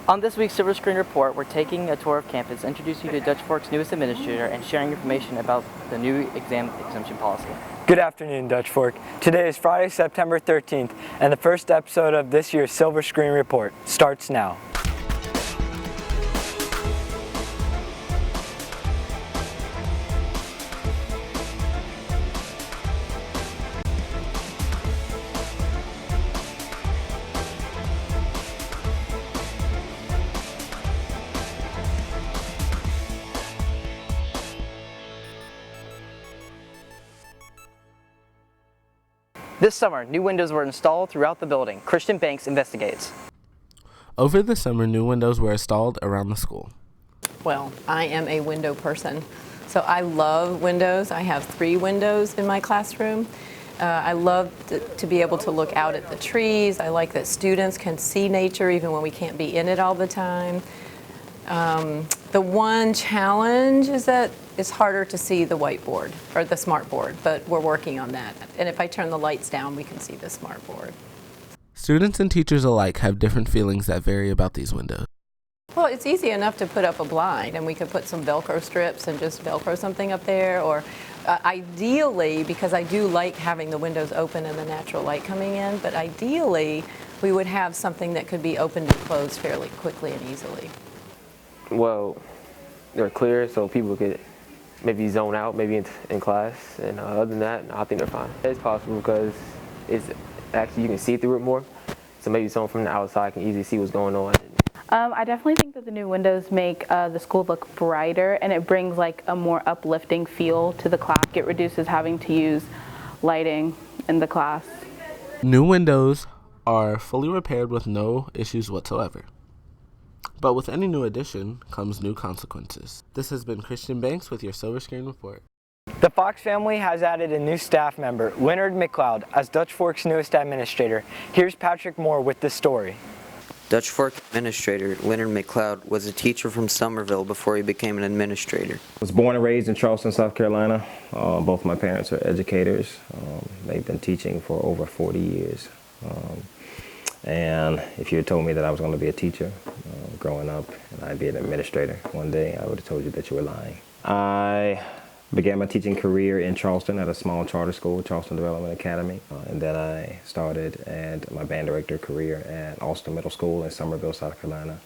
On this week's Silver Screen Report, we're taking a tour of campus, introducing you to Dutch Fork's newest administrator, and sharing information about the new exam exemption policy. Good afternoon, Dutch Fork. Today is Friday, September 13th, and the first episode of this year's Silver Screen Report starts now. This summer, new windows were installed throughout the building. Christian Banks investigates. Over the summer, new windows were installed around the school. Well, I am a window person, so I love windows. I have 3 windows in my classroom. I love to be able to look out at the trees. I like that students can see nature even when we can't be in it all the time. The one challenge is that it's harder to see the whiteboard or the smart board, but we're working on that. And if I turn the lights down, we can see the smart board. Students and teachers alike have different feelings that vary about these windows. Well, it's easy enough to put up a blind, and we could put some Velcro strips and just Velcro something up there, or ideally, because I do like having the windows open and the natural light coming in, but ideally, we would have something that could be opened and closed fairly quickly and easily. Well, they're clear so people could maybe zone out maybe in class, and other than that, I think they're fine. It's possible because it's actually, you can see through it more, so maybe someone from the outside can easily see what's going on. I definitely think that the new windows make the school look brighter, and it brings like a more uplifting feel to the class. It reduces having to use lighting in the class. New windows are fully repaired with no issues whatsoever. But with any new addition comes new consequences. This has been Christian Banks with your Silver Screen Report. The Fox family has added a new staff member, Leonard McLeod, as Dutch Fork's newest administrator. Here's Patrick Moore with the story. Dutch Fork administrator Leonard McLeod was a teacher from Somerville before he became an administrator. I was born and raised in Charleston, South Carolina. Both my parents are educators. They've been teaching for over 40 years. And if you had told me that I was going to be a teacher growing up and I'd be an administrator one day, I would have told you that you were lying. I began my teaching career in Charleston at a small charter school, Charleston Development Academy. And then I started at my band director career at Alston Middle School in Somerville, South Carolina.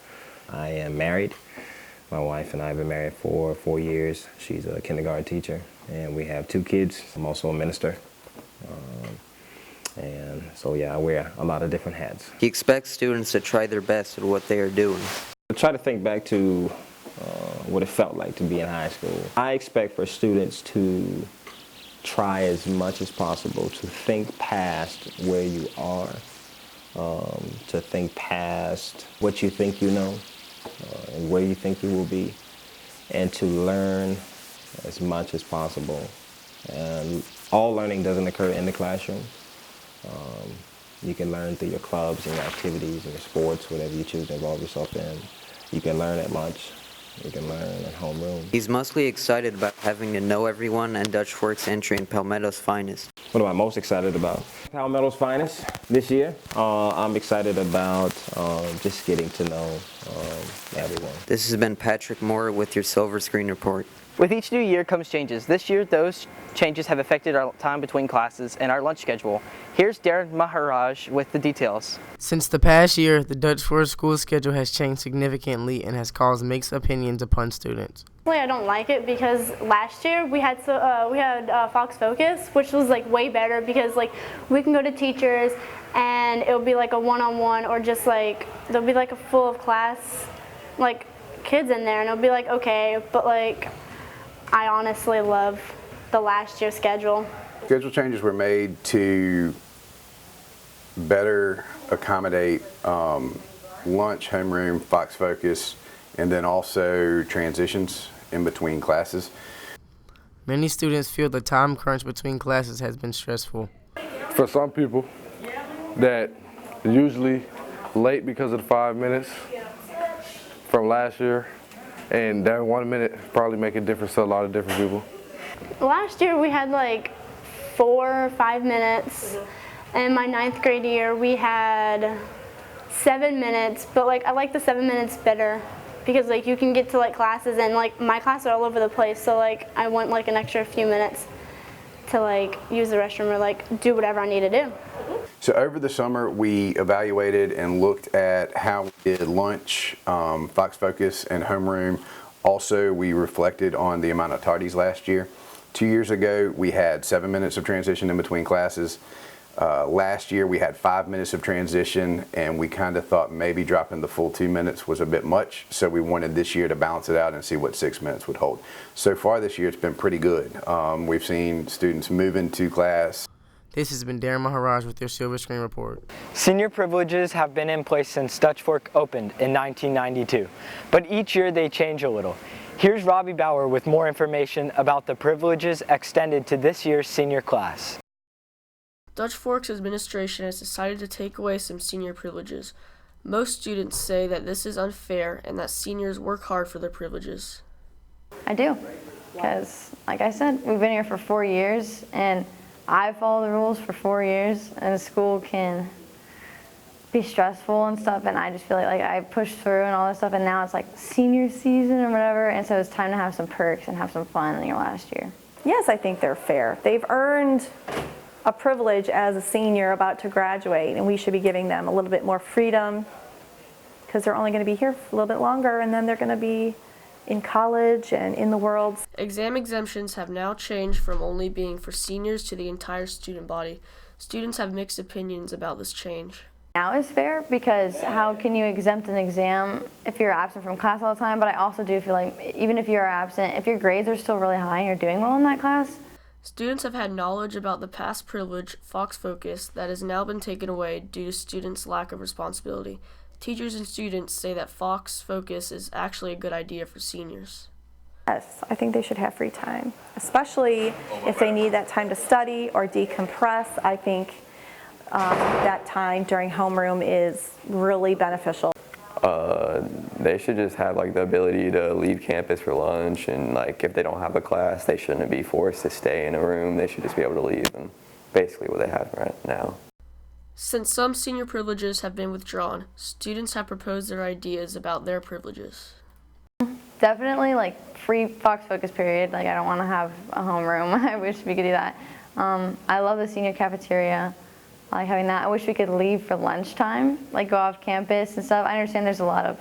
I am married. My wife and I have been married for 4 years. She's a kindergarten teacher, and we have 2 kids. I'm also a minister. And so, yeah, I wear a lot of different hats. He expects students to try their best at what they are doing. I try to think back to what it felt like to be in high school. I expect for students to try as much as possible to think past where you are, to think past what you think you know and where you think you will be, and to learn as much as possible. And all learning doesn't occur in the classroom. You can learn through your clubs and your activities and your sports, whatever you choose to involve yourself in. You can learn at lunch. You can learn at homeroom. He's mostly excited about having to know everyone and Dutch Fork's entry in Palmetto's Finest. What am I most excited about? Palmetto's Finest this year. I'm excited about just getting to know everyone. This has been Patrick Moore with your Silver Screen Report. With each new year comes changes. This year, those changes have affected our time between classes and our lunch schedule. Here's Darren Maharaj with the details. Since the past year, the Dutch Fork school schedule has changed significantly and has caused mixed opinions upon students. I don't like it because last year we had Fox Focus, which was like way better because like we can go to teachers and it'll be like a one-on-one, or just like there'll be like a full of class like kids in there, and it'll be like okay, but like I honestly love the last year's schedule. Schedule changes were made to better accommodate lunch, homeroom, Fox Focus, and then also transitions in between classes. Many students feel the time crunch between classes has been stressful. For some people that usually late because of the 5 minutes from last year, and that 1 minute probably make a difference to a lot of different people. Last year we had like 4 or 5 minutes. In my 9th grade year we had 7 minutes, but like I like the 7 minutes better because like you can get to like classes, and like my classes are all over the place, so like I want like an extra few minutes to like use the restroom or like do whatever I need to do. So over the summer, we evaluated and looked at how we did lunch, Fox Focus, and homeroom. Also, we reflected on the amount of tardies last year. 2 years ago, we had 7 minutes of transition in between classes. Last year, we had 5 minutes of transition, and we kind of thought maybe dropping the full 2 minutes was a bit much, so we wanted this year to balance it out and see what 6 minutes would hold. So far this year, it's been pretty good. We've seen students move into class. This has been Darren Maharaj with your Silver Screen Report. Senior privileges have been in place since Dutch Fork opened in 1992, but each year they change a little. Here's Robbie Bauer with more information about the privileges extended to this year's senior class. Dutch Fork's administration has decided to take away some senior privileges. Most students say that this is unfair and that seniors work hard for their privileges. I do, because like I said, we've been here for 4 years, and I followed the rules for 4 years, and school can be stressful and stuff, and I just feel like I pushed through and all this stuff, and now it's like senior season or whatever, and so it's time to have some perks and have some fun in your last year. Yes, I think they're fair. They've earned a privilege as a senior about to graduate, and we should be giving them a little bit more freedom because they're only going to be here for a little bit longer, and then they're going to be in college and in the world. Exam exemptions have now changed from only being for seniors to the entire student body. Students have mixed opinions about this change. Now is fair because how can you exempt an exam if you're absent from class all the time? But I also do feel like even if you're absent, if your grades are still really high and you're doing well in that class. Students have had knowledge about the past privilege, Fox Focus, that has now been taken away due to students' lack of responsibility. Teachers and students say that Fox Focus is actually a good idea for seniors. Yes, I think they should have free time, especially if they need that time to study or decompress. I think that time during homeroom is really beneficial. They should just have like the ability to leave campus for lunch, and like if they don't have a class, they shouldn't be forced to stay in a room. They should just be able to leave, and basically what they have right now. Since some senior privileges have been withdrawn, students have proposed their ideas about their privileges. Definitely like free Fox Focus period. Like I don't want to have a homeroom. I wish we could do that. I love the senior cafeteria. I like having that. I wish we could leave for lunchtime, like go off campus and stuff. I understand there's a lot of,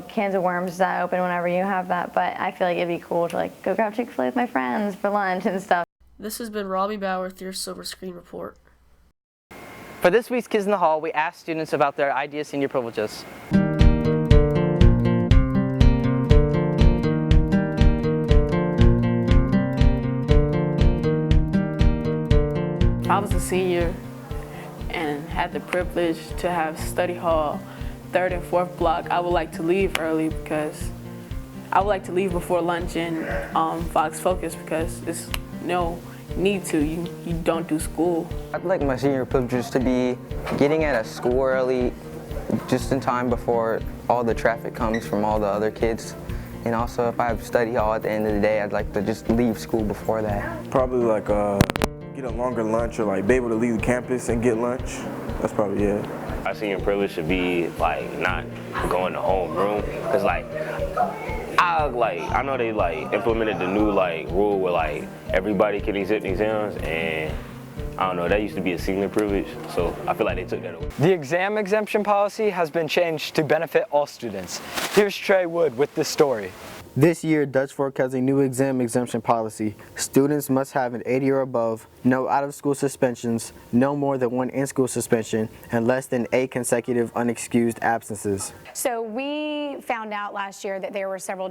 cans of worms that open whenever you have that, but I feel like it'd be cool to like go grab Chick-fil-A with my friends for lunch and stuff. This has been Robbie Bauer with your Silver Screen Report. For this week's Kids in the Hall, we asked students about their ideal senior privileges. I was a senior and had the privilege to have study hall, 3rd and 4th block. I would like to leave early because I would like to leave before lunch in Fox Focus because it's no need to. You don't do school. I'd like my senior privileges to be getting out of school early, just in time before all the traffic comes from all the other kids. And also if I have study hall at the end of the day, I'd like to just leave school before that. Probably like get a longer lunch or like be able to leave the campus and get lunch. That's probably it. Our senior privilege should be like not going to homeroom, cause I know they like implemented the new rule where everybody can accept exams, and I don't know, that used to be a senior privilege, so I feel like they took that away. The exam exemption policy has been changed to benefit all students. Here's Trey Wood with the story. This year, Dutch Fork has a new exam exemption policy. Students must have an 80 or above, no out-of-school suspensions, no more than 1 in-school suspension, and less than 8 consecutive unexcused absences. So we found out last year that there were several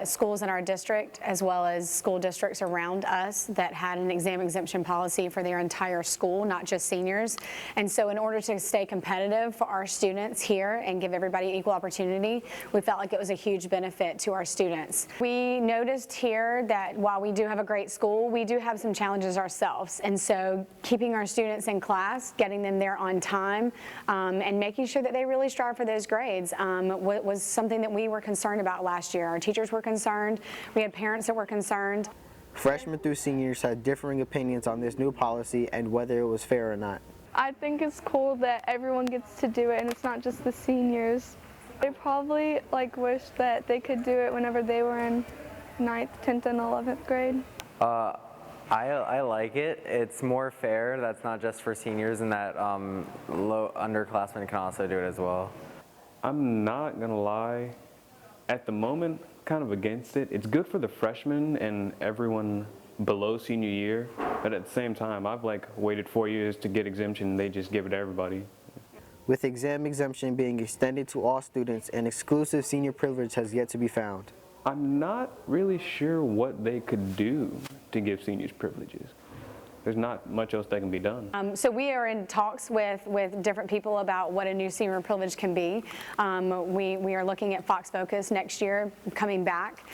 schools in our district, as well as school districts around us, that had an exam exemption policy for their entire school, not just seniors. And so in order to stay competitive for our students here and give everybody equal opportunity, we felt like it was a huge benefit to our students. We noticed here that while we do have a great school, we do have some challenges ourselves. And so keeping our students in class, getting them there on time, and making sure that they really strive for those grades was something that we were concerned about last year. Our teachers were concerned. We had parents that were concerned. Freshmen through seniors had differing opinions on this new policy and whether it was fair or not. I think it's cool that everyone gets to do it and it's not just the seniors. They probably wish that they could do it whenever they were in 9th, 10th, and 11th grade. I like it. It's more fair. That's not just for seniors, and that underclassmen can also do it as well. I'm not gonna lie. At the moment, kind of against it. It's good for the freshmen and everyone below senior year, but at the same time, I've waited 4 years to get exemption. They just give it to everybody. With exam exemption being extended to all students, an exclusive senior privilege has yet to be found. I'm not really sure what they could do to give seniors privileges. There's not much else that can be done. So we are in talks with different people about what a new senior privilege can be. We are looking at Fox Focus next year coming back.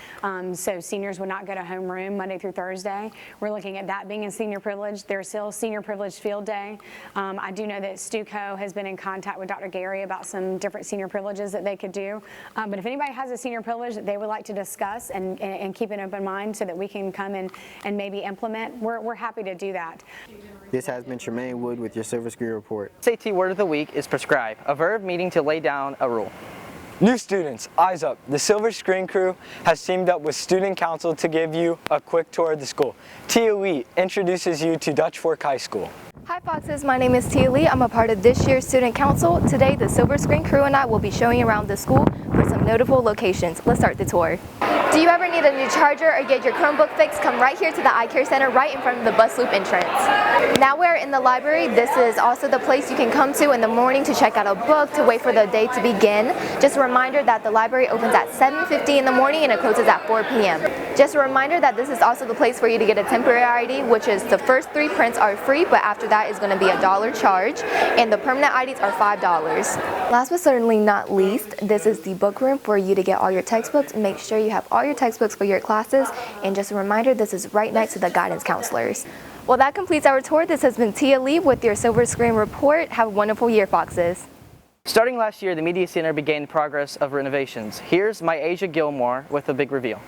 So seniors would not go to homeroom Monday through Thursday. We're looking at that being a senior privilege. There's still senior privilege field day. I do know that Stuco has been in contact with Dr. Gary about some different senior privileges that they could do. But if anybody has a senior privilege that they would like to discuss and keep an open mind so that we can come in and maybe implement, we're happy to do that. This has been Tremaine Wood with your Silver Screen Report. SAT word of the week is prescribe, a verb meaning to lay down a rule. New students, eyes up. The Silver Screen crew has teamed up with Student Council to give you a quick tour of the school. Tia Lee introduces you to Dutch Fork High School. Hi Foxes, my name is Tia Lee. I'm a part of this year's Student Council. Today, the Silver Screen crew and I will be showing around the school for some notable locations. Let's start the tour. Do you ever need a new charger or get your Chromebook fixed? Come right here to the Eye Care Center right in front of the bus loop entrance. Now we're in the library. This is also the place you can come to in the morning to check out a book, to wait for the day to begin. Just a reminder that the library opens at 7:50 in the morning and it closes at 4 p.m. Just a reminder that this is also the place for you to get a temporary ID, which is the first 3 prints are free, but after that is going to be a $1 charge, and the permanent IDs are $5. Last but certainly not least, this is the book room for you to get all your textbooks. Make sure you have all your textbooks for your classes, and just a reminder, this is right next to the guidance counselors. Well, that completes our tour. This has been Tia Lee with your Silver Screen Report. Have a wonderful year, Foxes. Starting last year, the Media Center began the progress of renovations. Here's Myasia Gilmore with a big reveal.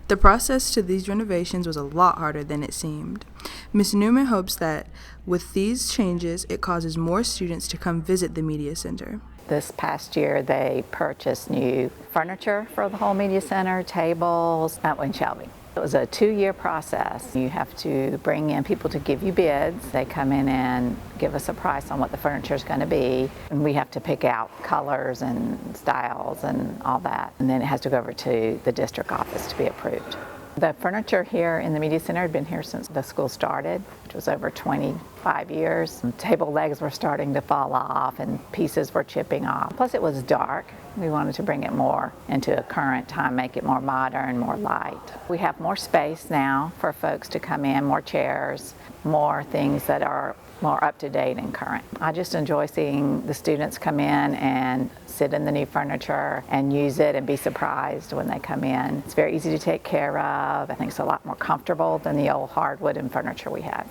The process to these renovations was a lot harder than it seemed. Ms. Newman hopes that with these changes, it causes more students to come visit the Media Center. This past year, they purchased new furniture for the whole Media Center, tables, and shelving. It was a 2-year process. You have to bring in people to give you bids. They come in and give us a price on what the furniture is going to be. And we have to pick out colors and styles and all that. And then it has to go over to the district office to be approved. The furniture here in the Media Center had been here since the school started, which was over 25 years. Table legs were starting to fall off and pieces were chipping off. Plus it was dark. We wanted to bring it more into a current time, make it more modern, more light. We have more space now for folks to come in, more chairs, more things that are more up to date and current. I just enjoy seeing the students come in and sit in the new furniture and use it and be surprised when they come in. It's very easy to take care of. I think it's a lot more comfortable than the old hardwood and furniture we had.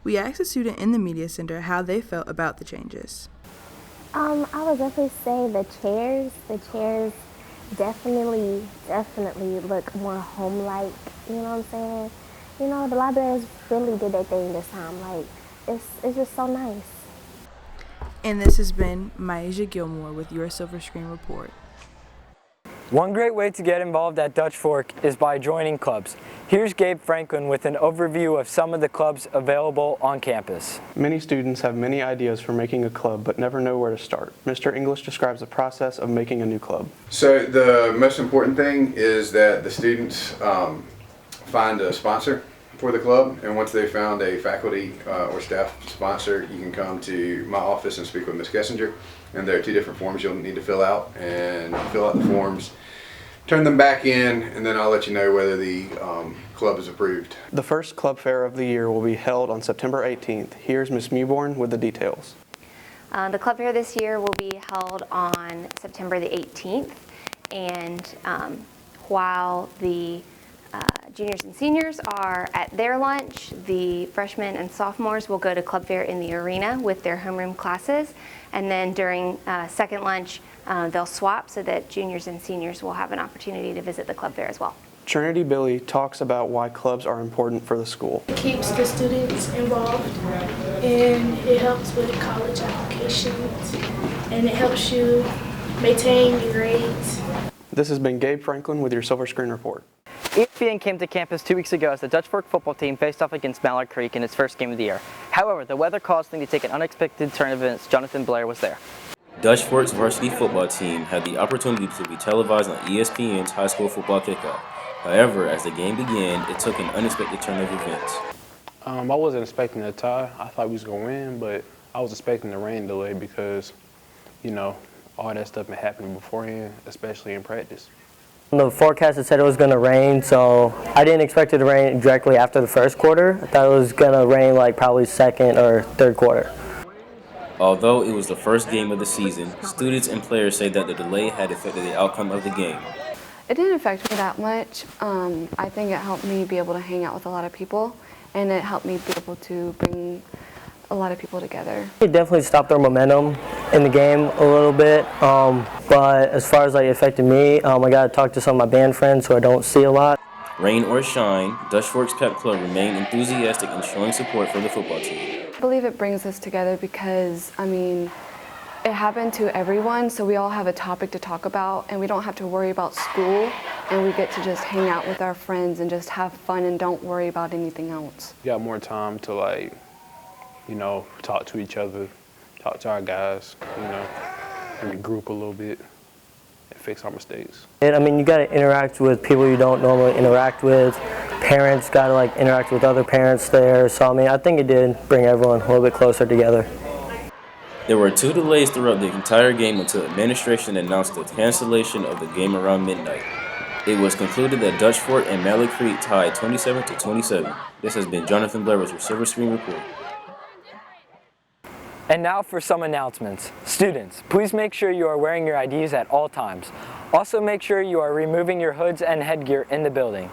We asked a student in the Media Center how they felt about the changes. I would definitely say the chairs definitely look more home-like, you know what I'm saying? You know, the libraries really did their thing this time. Like, it's just so nice. And this has been Myasia Gilmore with your Silver Screen Report. One great way to get involved at Dutch Fork is by joining clubs. Here's Gabe Franklin with an overview of some of the clubs available on campus. Many students have many ideas for making a club but never know where to start. Mr. English describes the process of making a new club. So the most important thing is that the students find a sponsor for the club, and once they've found a faculty or staff sponsor, you can come to my office and speak with Ms. Kessinger, and there are 2 different forms you'll need to fill out, and fill out the forms, turn them back in, and then I'll let you know whether the club is approved. The first club fair of the year will be held on September 18th. Here's Ms. Mewborn with the details. The club fair this year will be held on September the 18th, and while the juniors and seniors are at their lunch, the freshmen and sophomores will go to club fair in the arena with their homeroom classes, and then during second lunch they'll swap so that juniors and seniors will have an opportunity to visit the club fair as well. Trinity Billy talks about why clubs are important for the school. It keeps the students involved, and it helps with college applications, and it helps you maintain your grades. This has been Gabe Franklin with your Silver Screen Report. ESPN came to campus 2 weeks ago as the Dutch Fork football team faced off against Mallard Creek in its first game of the year. However, the weather caused them to take an unexpected turn of events. Jonathan Blair was there. Dutch Fork's varsity football team had the opportunity to be televised on ESPN's high school football kickoff. However, as the game began, it took an unexpected turn of events. I wasn't expecting a tie. I thought we was going to win, but I was expecting the rain delay because, you know, all that stuff been happening beforehand, especially in practice. The forecast said it was going to rain, so I didn't expect it to rain directly after the first quarter. I thought it was going to rain like probably second or third quarter. Although it was the first game of the season, students and players say that the delay had affected the outcome of the game. It didn't affect me that much. I think it helped me be able to hang out with a lot of people, and it helped me be able to bring a lot of people together. It definitely stopped our momentum in the game a little bit, but as far as like it affected me, I got to talk to some of my band friends who I don't see a lot. Rain or shine, Dutch Fork's Pep Club remained enthusiastic in showing support for the football team. I believe it brings us together because, I mean, it happened to everyone, so we all have a topic to talk about, and we don't have to worry about school, and we get to just hang out with our friends and just have fun and don't worry about anything else. We got more time to, like, you know, talk to each other, talk to our guys, you know, and group a little bit and fix our mistakes. I mean, you got to interact with people you don't normally interact with. Parents got to like interact with other parents there. So I mean, I think it did bring everyone a little bit closer together. There were 2 delays throughout the entire game until administration announced the cancellation of the game around midnight. It was concluded that Dutch Fork and Mallard Creek tied 27-27. This has been Jonathan Blair with your Silver Screen Report. And now for some announcements. Students, please make sure you are wearing your IDs at all times. Also make sure you are removing your hoods and headgear in the building.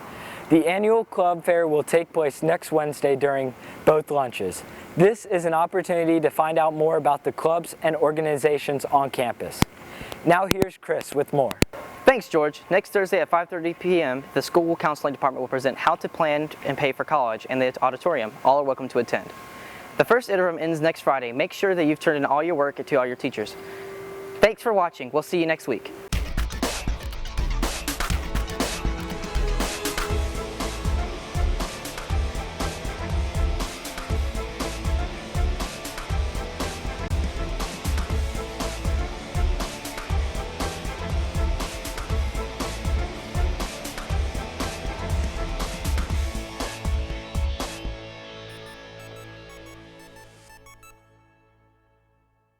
The annual club fair will take place next Wednesday during both lunches. This is an opportunity to find out more about the clubs and organizations on campus. Now here's Chris with more. Thanks, George. Next Thursday at 5:30 p.m., the school counseling department will present how to plan and pay for college in the auditorium. All are welcome to attend. The first interim ends next Friday. Make sure that you've turned in all your work to all your teachers. Thanks for watching. We'll see you next week.